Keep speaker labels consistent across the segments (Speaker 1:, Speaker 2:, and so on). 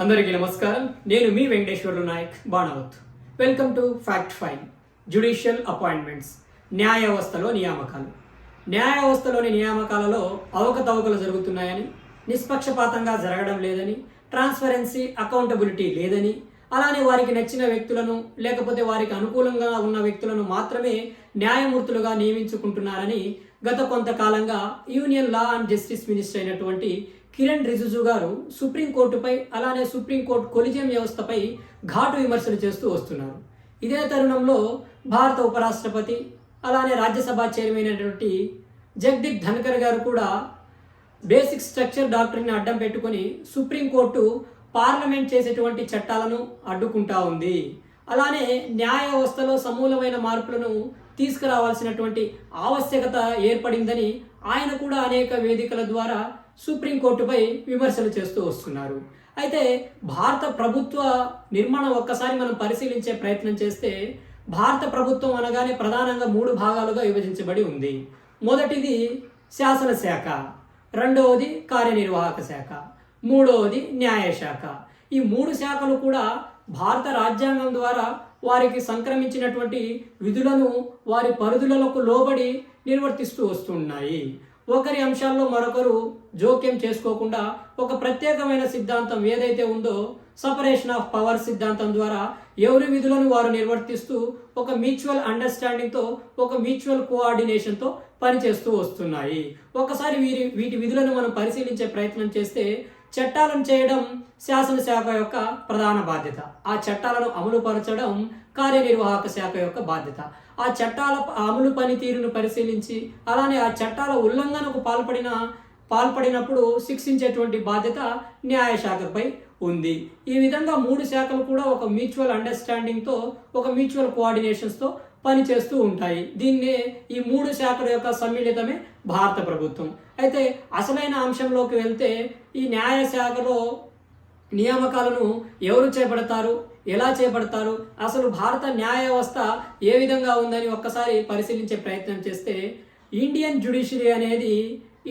Speaker 1: అందరికీ నమస్కారం. నేను మీ Venkateswarlu Nayak Banavath. Welcome to Fact File. Judicial appointments, న్యాయ వ్యవస్థలో నియామకాలు. న్యాయ వ్యవస్థలోని నియామకాలలో అవకతవకలు జరుగుతున్నాయని, నిష్పక్షపాతంగా జరగడం లేదని, ట్రాన్స్పరెన్సీ, అకౌంటబిలిటీ లేదని, అలానే వారికి నచ్చిన వ్యక్తులను లేకపోతే వారికి అనుకూలంగా ఉన్న వ్యక్తులను మాత్రమే న్యాయమూర్తులుగా నియమించుకుంటున్నారని గత కొంతకాలంగా union law and justice minister అయినటువంటి కిరణ్ రిజిజు గారు సుప్రీంకోర్టుపై అలానే సుప్రీంకోర్టు కొలిజియం వ్యవస్థపై ఘాటు విమర్శలు చేస్తూ వస్తున్నారు. ఇదే తరుణంలో భారత ఉపరాష్ట్రపతి అలానే రాజ్యసభ చైర్మన్ అయినటువంటి జగదీప్ ధన్కర్ గారు కూడా బేసిక్ స్ట్రక్చర్ డాక్టరీని అడ్డం పెట్టుకొని సుప్రీంకోర్టు పార్లమెంట్ చేసేటువంటి చట్టాలను అడ్డుకుంటా ఉంది. అలానే న్యాయ వ్యవస్థలో సమూలమైన మార్పులను తీసుకురావాల్సినటువంటి ఆవశ్యకత ఏర్పడిందని ఆయన కూడా అనేక వేదికల ద్వారా సుప్రీంకోర్టుపై విమర్శలు చేస్తూ వస్తున్నారు. అయితే భారత ప్రభుత్వ నిర్మాణం ఒక్కసారి మనం పరిశీలించే ప్రయత్నం చేస్తే భారత ప్రభుత్వం అనగానే ప్రధానంగా 3 భాగాలుగా విభజించబడి ఉంది. మొదటిది శాసనశాఖ, రెండవది కార్యనిర్వాహక శాఖ, మూడవది న్యాయశాఖ. ఈ 3 శాఖలు కూడా భారత రాజ్యాంగం ద్వారా వారికి సంక్రమించినటువంటి విధులను వారి పరిధులకు లోబడి నిర్వర్తిస్తూ వస్తున్నాయి. ఒకరి అంశాల్లో మరొకరు జోక్యం చేసుకోకుండా ఒక ప్రత్యేకమైన సిద్ధాంతం ఏదైతే ఉందో సపరేషన్ ఆఫ్ పవర్ సిద్ధాంతం ద్వారా ఎవరి విధులను వారు నిర్వర్తిస్తూ ఒక మ్యూచువల్ అండర్స్టాండింగ్తో ఒక మ్యూచువల్ కోఆర్డినేషన్తో పనిచేస్తూ వస్తున్నాయి. ఒకసారి వీటి విధులను మనం పరిశీలించే ప్రయత్నం చేస్తే చట్టాలను చేయడం శాసనశాఖ యొక్క ప్రధాన బాధ్యత, ఆ చట్టాలను అమలుపరచడం కార్యనిర్వాహక శాఖ యొక్క బాధ్యత. ఆ చట్టాల అమలు పనితీరును పరిశీలించి అలానే ఆ చట్టాల ఉల్లంఘనకు పాల్పడినప్పుడు శిక్షించేటువంటి బాధ్యత న్యాయశాఖపై ఉంది. ఈ విధంగా 3 శాఖలు కూడా ఒక మ్యూచువల్ అండర్స్టాండింగ్తో ఒక మ్యూచువల్ కోఆర్డినేషన్స్తో పనిచేస్తూ ఉంటాయి. దీన్నే ఈ 3 శాఖల యొక్క సమ్మిళితమే భారత ప్రభుత్వం. అయితే అసలైన అంశంలోకి వెళ్తే ఈ న్యాయశాఖలో నియామకాలను ఎవరు చేపడతారు, ఎలా చేపడతారు, అసలు భారత న్యాయ వ్యవస్థ ఏ విధంగా ఉందని ఒక్కసారి పరిశీలించే ప్రయత్నం చేస్తే ఇండియన్ జ్యుడిషియరీ అనేది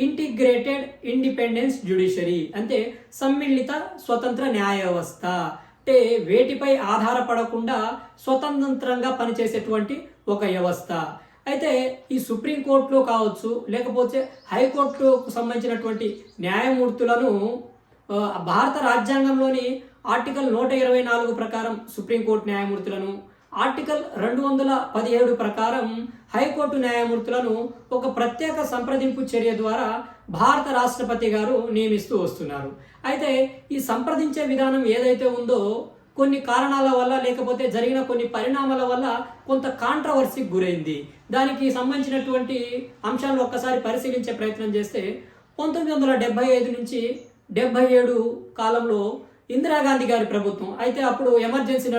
Speaker 1: ఇంటిగ్రేటెడ్ ఇండిపెండెన్స్ జ్యుడిషియరీ, అంటే సమ్మిళిత స్వతంత్ర న్యాయ వ్యవస్థ. అంటే వేటిపై ఆధారపడకుండా స్వతంత్రంగా పనిచేసేటువంటి ఒక వ్యవస్థ. అయితే ఈ సుప్రీంకోర్టులో కావచ్చు లేకపోతే హైకోర్టుకు సంబంధించినటువంటి న్యాయమూర్తులను భారత రాజ్యాంగంలోని ఆర్టికల్ 124 ప్రకారం సుప్రీంకోర్టు న్యాయమూర్తులను, ఆర్టికల్ 217 ప్రకారం హైకోర్టు న్యాయమూర్తులను ఒక ప్రత్యేక సంప్రదింపు చర్య ద్వారా భారత రాష్ట్రపతి గారు నియమిస్తూ వస్తున్నారు. అయితే ఈ సంప్రదించే విధానం ఏదైతే ఉందో కొన్ని కారణాల వల్ల లేకపోతే జరిగిన కొన్ని పరిణామాల వల్ల కొంత కాంట్రవర్సీకి గురైంది. దానికి సంబంధించినటువంటి అంశాలను ఒక్కసారి పరిశీలించే ప్రయత్నం చేస్తే 1975 నుంచి 77 కాలంలో ఇందిరాగాంధీ గారి ప్రభుత్వం, అయితే అప్పుడు ఎమర్జెన్సీ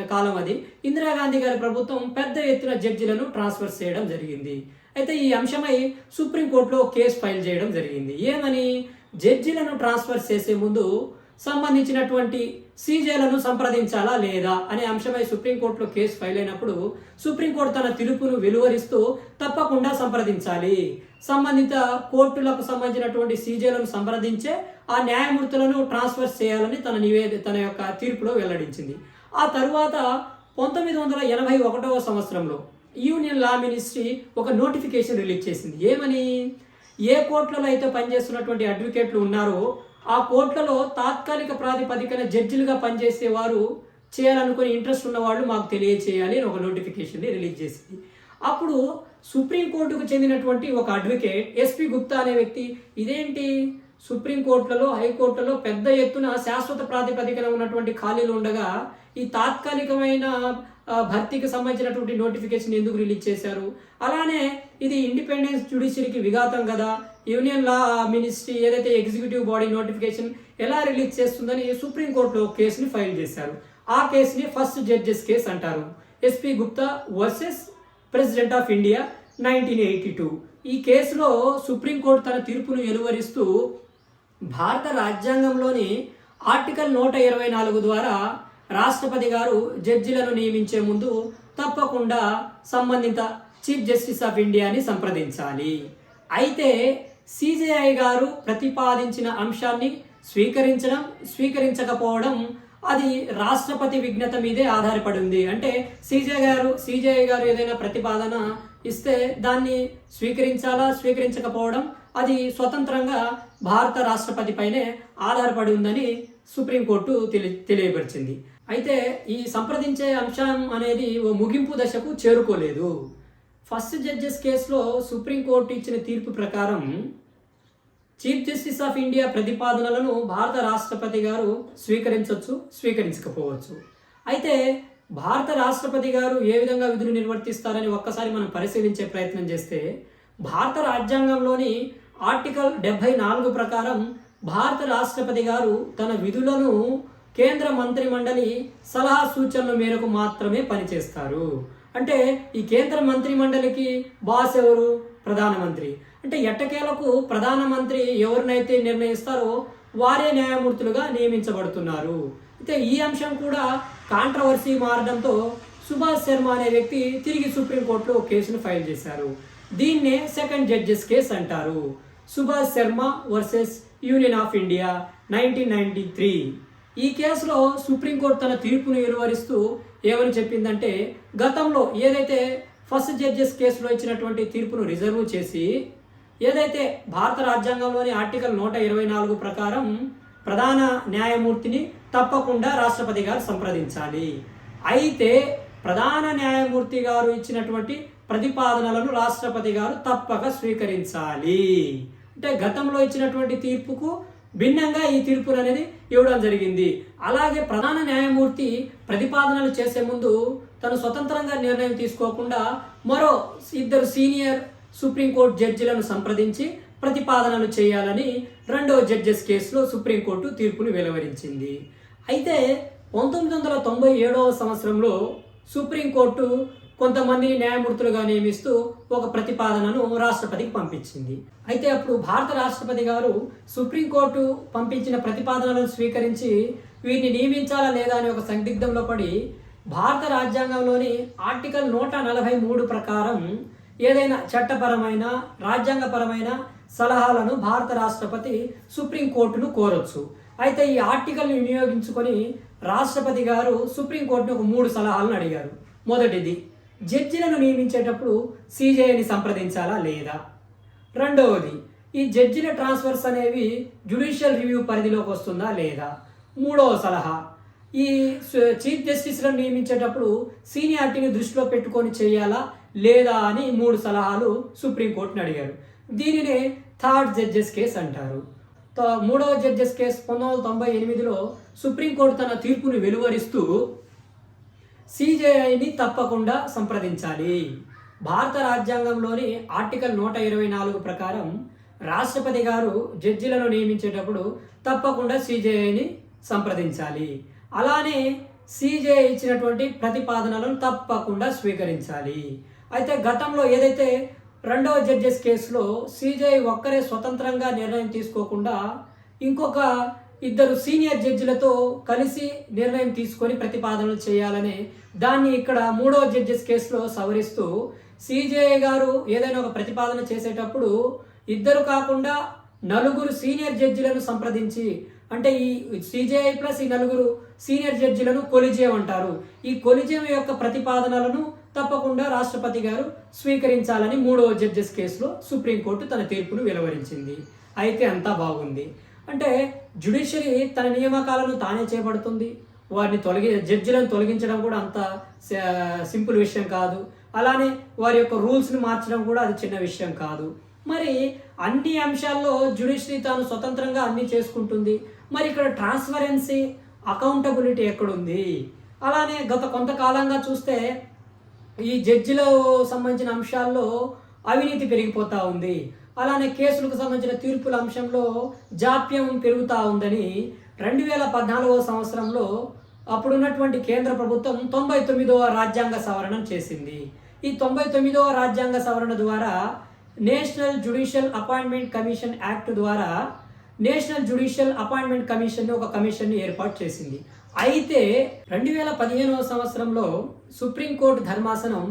Speaker 1: కాలం అది, ఇందిరాగాంధీ గారి ప్రభుత్వం పెద్ద ఎత్తున జడ్జిలను ట్రాన్స్ఫర్ చేయడం జరిగింది. అయితే ఈ అంశమై సుప్రీంకోర్టులో కేసు ఫైల్ చేయడం జరిగింది. ఏమని, జడ్జిలను ట్రాన్స్ఫర్ చేసే ముందు సంబంధించినటువంటి సీజేలను సంప్రదించాలా లేదా అనే అంశమై సుప్రీంకోర్టులో కేసు ఫైల్ అయినప్పుడు సుప్రీంకోర్టు తన తీర్పును వెలువరిస్తూ తప్పకుండా సంప్రదించాలి, సంబంధిత కోర్టులకు సంబంధించినటువంటి సీజేలను సంప్రదించే ఆ న్యాయమూర్తులను ట్రాన్స్ఫర్ చేయాలని తన యొక్క తీర్పులో వెల్లడించింది. ఆ తరువాత 1981 సంవత్సరంలో యూనియన్ లా మినిస్ట్రీ ఒక నోటిఫికేషన్ రిలీజ్ చేసింది. ఏమని, ఏ కోర్టులలో అయితే పనిచేస్తున్నటువంటి అడ్వకేట్లు ఉన్నారో ఆ కోర్టులలో తాత్కాలిక ప్రాతిపదికన జడ్జిలుగా పనిచేసే వారు చేయాలనుకుని ఇంట్రెస్ట్ ఉన్న వాళ్ళు మాకు తెలియచేయాలి అని ఒక నోటిఫికేషన్ని రిలీజ్ చేసింది. అప్పుడు సుప్రీంకోర్టుకు చెందినటువంటి ఒక అడ్వకేట్ ఎస్పీ గుప్తా అనే వ్యక్తి, ఇదేంటి సుప్రీంకోర్టులలో హైకోర్టులలో పెద్ద ఎత్తున శాశ్వత ప్రాతిపదికన ఉన్నటువంటి ఖాళీలు ఉండగా ఈ తాత్కాలికమైన భర్తీకి సంబంధించినటువంటి నోటిఫికేషన్ ఎందుకు రిలీజ్ చేశారు, అలానే ఇది ఇండిపెండెన్స్ జ్యుడిషియరీకి విఘాతం కదా, యూనియన్ లా మినిస్ట్రీ ఏదైతే ఎగ్జిక్యూటివ్ బాడీ నోటిఫికేషన్ ఎలా రిలీజ్ చేస్తుందని సుప్రీంకోర్టులో కేసుని ఫైల్ చేశారు. ఆ కేసుని ఫస్ట్ జడ్జెస్ కేసు అంటారు. SP Gupta versus president of India 1982. ఈ కేసులో సుప్రీంకోర్టు తన తీర్పును వెలువరిస్తూ భారత రాజ్యాంగంలోని ఆర్టికల్ 124 ద్వారా రాష్ట్రపతి గారు జడ్జిలను నియమించే ముందు తప్పకుండా సంబంధిత చీఫ్ జస్టిస్ ఆఫ్ ఇండియాని సంప్రదించాలి. అయితే సిజేఐ గారు ప్రతిపాదించిన అంశాన్ని స్వీకరించడం స్వీకరించకపోవడం అది రాష్ట్రపతి విజ్ఞత మీదే ఆధారపడి ఉంది. అంటే సిజేఐ గారు ఏదైనా ప్రతిపాదన ఇస్తే దాన్ని స్వీకరించాలా స్వీకరించకపోవడం అది స్వతంత్రంగా భారత రాష్ట్రపతి పైనే ఆధారపడి ఉందని సుప్రీంకోర్టు తెలియపరిచింది. అయితే ఈ సంప్రదించే అంశం అనేది ఓ ముగింపు దశకు చేరుకోలేదు. ఫస్ట్ జడ్జెస్ కేసులో సుప్రీంకోర్టు ఇచ్చిన తీర్పు ప్రకారం చీఫ్ జస్టిస్ ఆఫ్ ఇండియా ప్రతిపాదనలను భారత రాష్ట్రపతి గారు స్వీకరించవచ్చు, స్వీకరించకపోవచ్చు. అయితే భారత రాష్ట్రపతి గారు ఏ విధంగా విధులు నిర్వర్తిస్తారని ఒక్కసారి మనం పరిశీలించే ప్రయత్నం చేస్తే భారత రాజ్యాంగంలోని ఆర్టికల్ 74 ప్రకారం భారత రాష్ట్రపతి గారు తన విధులను కేంద్ర మంత్రి మండలి సలహా సూచనల మేరకు మాత్రమే పనిచేస్తారు. అంటే ఈ కేంద్ర మంత్రి మండలికి బాస్ ఎవరు? ప్రధానమంత్రి. అంటే ఎట్టకేలకు ప్రధానమంత్రి ఎవరినైతే నిర్ణయిస్తారో వారే న్యాయమూర్తులుగా నియమించబడుతున్నారు. అయితే ఈ అంశం కూడా కాంట్రవర్సీ మారడంతో సుభాష్ శర్మ అనే వ్యక్తి తిరిగి సుప్రీంకోర్టులో కేసును ఫైల్ చేశారు. దీన్నే సెకండ్ జడ్జెస్ కేసు అంటారు. Subhash Sharma versus union of India 1993. ఈ కేసులో సుప్రీంకోర్టు తన తీర్పును వెలువరిస్తూ ఏమని చెప్పిందంటే గతంలో ఏదైతే ఫస్ట్ జడ్జెస్ కేసులో ఇచ్చినటువంటి తీర్పును రిజర్వ్ చేసి ఏదైతే భారత రాజ్యాంగంలోని ఆర్టికల్ 124 ప్రకారం ప్రధాన న్యాయమూర్తిని తప్పకుండా రాష్ట్రపతి గారు సంప్రదించాలి. అయితే ప్రధాన న్యాయమూర్తి గారు ఇచ్చినటువంటి ప్రతిపాదనలను రాష్ట్రపతి గారు తప్పక స్వీకరించాలి. అంటే గతంలో ఇచ్చినటువంటి తీర్పుకు భిన్నంగా ఈ తీర్పును అనేది ఇవ్వడం జరిగింది. అలాగే ప్రధాన న్యాయమూర్తి ప్రతిపాదనలు చేసే ముందు తను స్వతంత్రంగా నిర్ణయం తీసుకోకుండా మరో 2 సీనియర్ సుప్రీంకోర్టు జడ్జిలను సంప్రదించి ప్రతిపాదనలు చేయాలని రెండవ జడ్జెస్ కేసులో సుప్రీంకోర్టు తీర్పును వెలువరించింది. అయితే 1997వ సంవత్సరంలో సుప్రీంకోర్టు కొంతమందిని న్యాయమూర్తులుగా నియమిస్తూ ఒక ప్రతిపాదనను రాష్ట్రపతికి పంపించింది. అయితే అప్పుడు భారత రాష్ట్రపతి గారు సుప్రీంకోర్టు పంపించిన ప్రతిపాదనలను స్వీకరించి వీరిని నియమించాలా లేదా అనే ఒక సందిగ్ధంలో పడి భారత రాజ్యాంగంలోని ఆర్టికల్ 143 ప్రకారం ఏదైనా చట్టపరమైన రాజ్యాంగపరమైన సలహాలను భారత రాష్ట్రపతి సుప్రీంకోర్టును కోరొచ్చు. అయితే ఈ ఆర్టికల్ని వినియోగించుకొని రాష్ట్రపతి గారు సుప్రీంకోర్టును ఒక 3 సలహాలను అడిగారు. మొదటిది, జడ్జిలను నియమించేటప్పుడు సిజేఐని సంప్రదించాలా లేదా? రెండవది, ఈ జడ్జిల ట్రాన్స్ఫర్స్ అనేవి జ్యుడిషియల్ రివ్యూ పరిధిలోకి వస్తుందా లేదా? మూడవ సలహా, ఈ చీఫ్ జస్టిస్లను నియమించేటప్పుడు సీనియారిటీని దృష్టిలో పెట్టుకొని చేయాలా లేదా అని 3 సలహాలు సుప్రీంకోర్టును అడిగారు. దీనినే థర్డ్ జడ్జెస్ కేసు అంటారు. మూడవ జడ్జెస్ కేసు 1998లో సుప్రీంకోర్టు తన తీర్పును వెలువరిస్తూ సిజేఐని తప్పకుండా సంప్రదించాలి. భారత రాజ్యాంగంలోని ఆర్టికల్ 124 ప్రకారం రాష్ట్రపతి గారు జడ్జిలను నియమించేటప్పుడు తప్పకుండా సిజేఐని సంప్రదించాలి. అలానే సిజేఐ ఇచ్చినటువంటి ప్రతిపాదనలను తప్పకుండా స్వీకరించాలి. అయితే గతంలో ఏదైతే రెండవ జడ్జెస్ కేసులో సిజేఐ ఒక్కరే స్వతంత్రంగా నిర్ణయం తీసుకోకుండా ఇంకొక 2 సీనియర్ జడ్జిలతో కలిసి నిర్ణయం తీసుకొని ప్రతిపాదనలు చేయాలనే దాన్ని ఇక్కడ మూడవ జడ్జెస్ కేసులో సవరిస్తూ సిజేఐ గారు ఏదైనా ఒక ప్రతిపాదన చేసేటప్పుడు 2 కాకుండా 4 సీనియర్ జడ్జిలను సంప్రదించి, అంటే ఈ సిజేఐ ప్లస్ ఈ 4 సీనియర్ జడ్జిలను కొలిజియం అంటారు. ఈ కొలిజియం యొక్క ప్రతిపాదనలను తప్పకుండా రాష్ట్రపతి గారు స్వీకరించాలని మూడవ జడ్జెస్ కేసులో సుప్రీంకోర్టు తన తీర్పును వెలువరించింది. అయితే అంతా బాగుంది. అంటే జ్యుడిషియరీ తన నియామకాలను తానే చేపడుతుంది. వారిని జడ్జిలను తొలగించడం కూడా అంత సింపుల్ విషయం కాదు. అలానే వారి యొక్క రూల్స్ని మార్చడం కూడా అది చిన్న విషయం కాదు. మరి అన్ని అంశాల్లో జ్యుడిషియరీ తాను స్వతంత్రంగా అన్ని చేసుకుంటుంది. మరి ఇక్కడ ట్రాన్స్పరెన్సీ, అకౌంటబిలిటీ ఎక్కడుంది? అలానే గత కొంతకాలంగా చూస్తే ఈ జడ్జిలకు సంబంధించిన అంశాల్లో అవినీతి పెరిగిపోతూ ఉంది. అలానే కేసులకు సంబంధించిన తీర్పుల అంశంలో జాప్యం పెరుగుతూ ఉందని 2014వ సంవత్సరంలో అప్పుడున్నటువంటి కేంద్ర ప్రభుత్వం 99వ రాజ్యాంగ సవరణ చేసింది. ఈ 99వ రాజ్యాంగ సవరణ ద్వారా national judicial appointment commission act ద్వారా నేషనల్ జ్యుడిషియల్ అపాయింట్మెంట్ కమిషన్ ఒక కమిషన్ని ఏర్పాటు చేసింది. అయితే 2015వ సంవత్సరంలో సుప్రీంకోర్టు ధర్మాసనం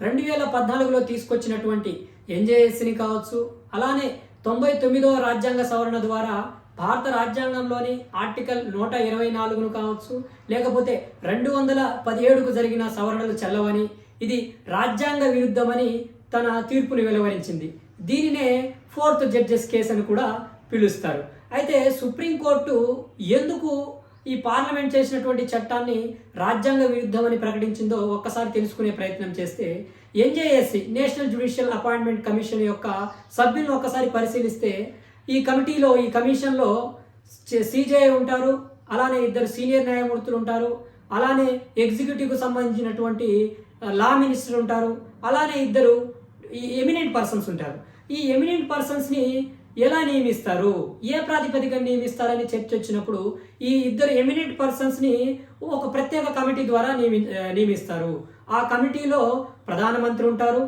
Speaker 1: 2014లో తీసుకొచ్చినటువంటి ఎన్జేఎస్ని కావచ్చు, అలానే 99వ రాజ్యాంగ సవరణ ద్వారా భారత రాజ్యాంగంలోని ఆర్టికల్ 124ను కావచ్చు, లేకపోతే 217కు జరిగిన సవరణలు చెల్లవని, ఇది రాజ్యాంగ విరుద్ధమని తన తీర్పును వెలువరించింది. దీనినే 4th జడ్జెస్ కేసు అని కూడా పిలుస్తారు. అయితే సుప్రీంకోర్టు ఎందుకు ఈ పార్లమెంట్ చేసినటువంటి చట్టాన్ని రాజ్యాంగ విరుద్ధమని ప్రకటించిందో ఒక్కసారి తెలుసుకునే ప్రయత్నం చేస్తే, ఎన్జేఎస్సి నేషనల్ జ్యుడిషియల్ అపాయింట్మెంట్ కమిషన్ యొక్క సభ్యులను ఒక్కసారి పరిశీలిస్తే ఈ కమిషన్లో సిజేఐ ఉంటారు, అలానే 2 సీనియర్ న్యాయమూర్తులు ఉంటారు, అలానే ఎగ్జిక్యూటివ్కు సంబంధించినటువంటి లా మినిస్టర్ ఉంటారు, అలానే 2 ఎమినెంట్ పర్సన్స్ ఉంటారు. ఈ ఎమినెంట్ పర్సన్స్ని ఎలా నియమిస్తారు, ఏ ప్రాతిపదికన నియమిస్తారని చర్చ వచ్చినప్పుడు ఈ 2 ఎమినెంట్ పర్సన్స్ని ఒక ప్రత్యేక కమిటీ ద్వారా నియమిస్తారు. ఆ కమిటీలో ప్రధానమంత్రి ఉంటారు,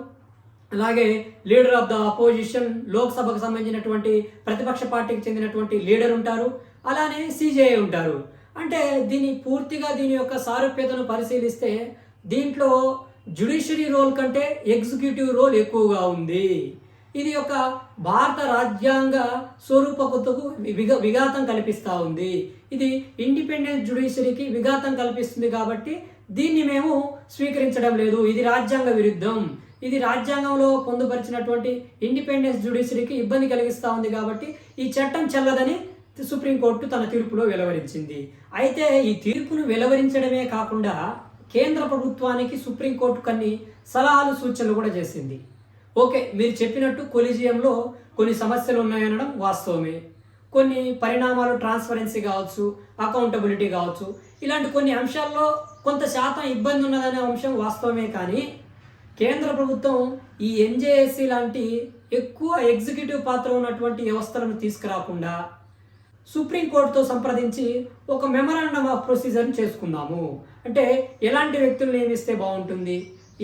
Speaker 1: అలాగే లీడర్ ఆఫ్ ద అపోజిషన్, లోక్సభకు సంబంధించినటువంటి ప్రతిపక్ష పార్టీకి చెందినటువంటి లీడర్ ఉంటారు, అలానే సిజేఐ ఉంటారు. అంటే దీని యొక్క సారూప్యతను పరిశీలిస్తే దీంట్లో జ్యుడిషియరీ రోల్ కంటే ఎగ్జిక్యూటివ్ రోల్ ఎక్కువగా ఉంది. ఇది ఒక భారత రాజ్యాంగ స్వరూపకతకు విఘాతం కల్పిస్తూ ఉంది. ఇది ఇండిపెండెంట్ జ్యుడిషియరీకి విఘాతం కల్పిస్తుంది కాబట్టి దీన్ని మేము స్వీకరించడం లేదు. ఇది రాజ్యాంగ విరుద్ధం, ఇది రాజ్యాంగంలో పొందుపరిచినటువంటి ఇండిపెండెన్స్ జ్యుడిషియరీకి ఇబ్బంది కలిగిస్తూ ఉంది కాబట్టి ఈ చట్టం చెల్లదని సుప్రీంకోర్టు తన తీర్పులో వెలువరించింది. అయితే ఈ తీర్పును వెలువరించడమే కాకుండా కేంద్ర ప్రభుత్వానికి సుప్రీంకోర్టు కొన్ని సలహాలు సూచనలు కూడా చేసింది. ఓకే, మీరు చెప్పినట్టు కొలిజియంలో కొన్ని సమస్యలు ఉన్నాయనడం వాస్తవమే. కొన్ని పరిణామాలు ట్రాన్స్పరెన్సీ కావచ్చు, అకౌంటబిలిటీ కావచ్చు, ఇలాంటి కొన్ని అంశాల్లో కొంత శాతం ఇబ్బంది ఉన్నదనే అంశం వాస్తవమే. కానీ కేంద్ర ప్రభుత్వం ఈ ఎన్జేఎస్సి లాంటి ఎక్కువ ఎగ్జిక్యూటివ్ పాత్ర ఉన్నటువంటి వ్యవస్థలను తీసుకురాకుండా సుప్రీంకోర్టుతో సంప్రదించి ఒక మెమరాండమ్ ఆఫ్ ప్రొసీజర్ని చేసుకుందాము. అంటే ఎలాంటి వ్యక్తులు నియమిస్తే బాగుంటుంది,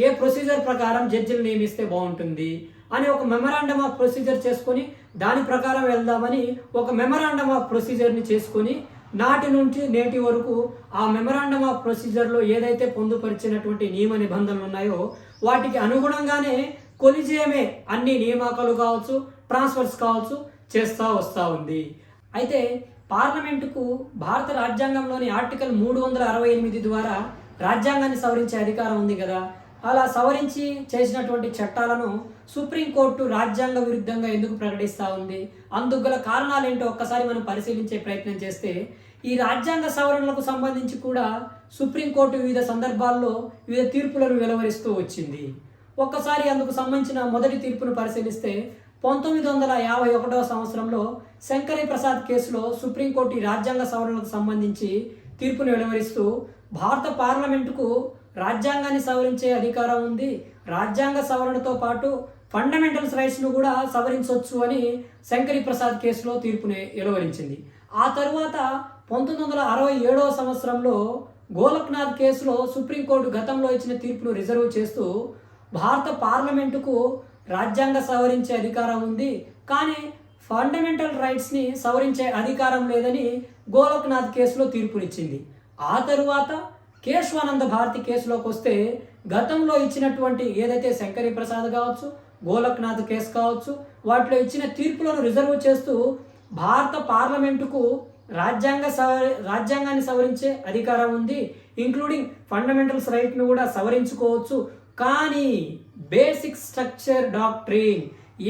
Speaker 1: ఏ ప్రొసీజర్ ప్రకారం జడ్జిలు నియమిస్తే బాగుంటుంది అని ఒక మెమరాండమ్ ఆఫ్ ప్రొసీజర్ చేసుకొని దాని ప్రకారం వెళ్దామని ఒక మెమరాండమ్ ఆఫ్ ప్రొసీజర్ని చేసుకొని నాటి నుంచి నేటి వరకు ఆ మెమరాండమ్ ఆఫ్ ప్రొసీజర్లో ఏదైతే పొందుపరిచినటువంటి నియమ నిబంధనలు ఉన్నాయో వాటికి అనుగుణంగానే కొలిజియమే అన్ని నియామకాలు కావచ్చు, ట్రాన్స్ఫర్స్ కావచ్చు చేస్తూ వస్తూ ఉంది. అయితే పార్లమెంటుకు భారత రాజ్యాంగంలోని ఆర్టికల్ 368 ద్వారా రాజ్యాంగాన్ని సవరించే అధికారం ఉంది కదా. అలా సవరించి చేసినటువంటి చట్టాలను సుప్రీంకోర్టు రాజ్యాంగ విరుద్ధంగా ఎందుకు ప్రకటిస్తూ ఉంది, అందుకు గల కారణాలు ఏంటో ఒక్కసారి మనం పరిశీలించే ప్రయత్నం చేస్తే ఈ రాజ్యాంగ సవరణలకు సంబంధించి కూడా సుప్రీంకోర్టు వివిధ సందర్భాల్లో వివిధ తీర్పులను వెలువరిస్తూ వచ్చింది. ఒక్కసారి అందుకు సంబంధించిన మొదటి తీర్పును పరిశీలిస్తే 1951వ సంవత్సరంలో శంకరీ ప్రసాద్ కేసులో సుప్రీంకోర్టు ఈ రాజ్యాంగ సవరణలకు సంబంధించి తీర్పును వెలువరిస్తూ భారత పార్లమెంటుకు రాజ్యాంగాన్ని సవరించే అధికారం ఉంది, రాజ్యాంగ సవరణతో పాటు ఫండమెంటల్స్ రైట్స్ను కూడా సవరించవచ్చు అని శంకరీ ప్రసాద్ కేసులో తీర్పుని వెలువరించింది. ఆ తరువాత 1967వ సంవత్సరంలో గోలక్నాథ్ కేసులో సుప్రీంకోర్టు గతంలో ఇచ్చిన తీర్పును రిజర్వ్ చేస్తూ భారత పార్లమెంటుకు రాజ్యాంగ సవరించే అధికారం ఉంది, కానీ ఫండమెంటల్ రైట్స్ని సవరించే అధికారం లేదని గోలక్నాథ్ కేసులో తీర్పునిచ్చింది. ఆ తరువాత కేశవానంద భారతి కేసులోకి వస్తే గతంలో ఇచ్చినటువంటి ఏదైతే శంకరీ ప్రసాద్ కావచ్చు, గోలక్నాథ్ కేసు కావచ్చు, వాటిలో ఇచ్చిన తీర్పులను రిజర్వ్ చేస్తూ భారత పార్లమెంటుకు రాజ్యాంగాన్ని సవరించే అధికారం ఉంది, ఇంక్లూడింగ్ ఫండమెంటల్స్ రైట్ను కూడా సవరించుకోవచ్చు, కానీ బేసిక్ స్ట్రక్చర్ డాక్ట్రిన్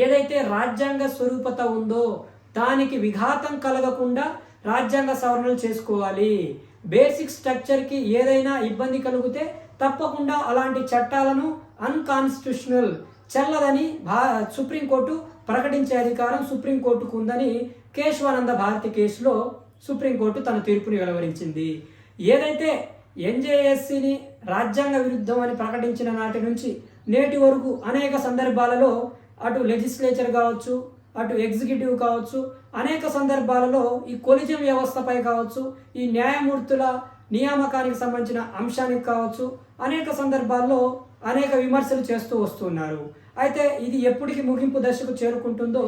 Speaker 1: ఏదైతే రాజ్యాంగ స్వరూపత ఉందో దానికి విఘాతం కలగకుండా రాజ్యాంగ సవరణలు చేసుకోవాలి. బేసిక్ స్ట్రక్చర్కి ఏదైనా ఇబ్బంది కలిగితే తప్పకుండా అలాంటి చట్టాలను అన్కాన్స్టిట్యూషనల్ చెల్లదని సుప్రీంకోర్టు ప్రకటించే అధికారం సుప్రీంకోర్టుకు ఉందని కేశవానంద భారతి కేసులో సుప్రీంకోర్టు తన తీర్పుని వెలువరించింది. ఏదైతే ఎన్జేఎస్సిని రాజ్యాంగ విరుద్ధం అని ప్రకటించిన నాటి నుంచి నేటి వరకు అనేక సందర్భాలలో అటు లెజిస్లేచర్ కావచ్చు, అటు ఎగ్జిక్యూటివ్ కావచ్చు, అనేక సందర్భాలలో ఈ కొలిజియం వ్యవస్థపై కావచ్చు, ఈ న్యాయమూర్తుల నియామకానికి సంబంధించిన అంశానికి కావచ్చు, అనేక సందర్భాల్లో అనేక విమర్శలు చేస్తూ వస్తున్నారు. అయితే ఇది ఎప్పటికి ముగింపు దశకు చేరుకుంటుందో,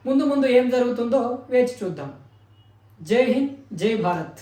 Speaker 1: ముందు ఏం జరుగుతుందో వేచి చూద్దాం. జై హింద్, జై భారత్.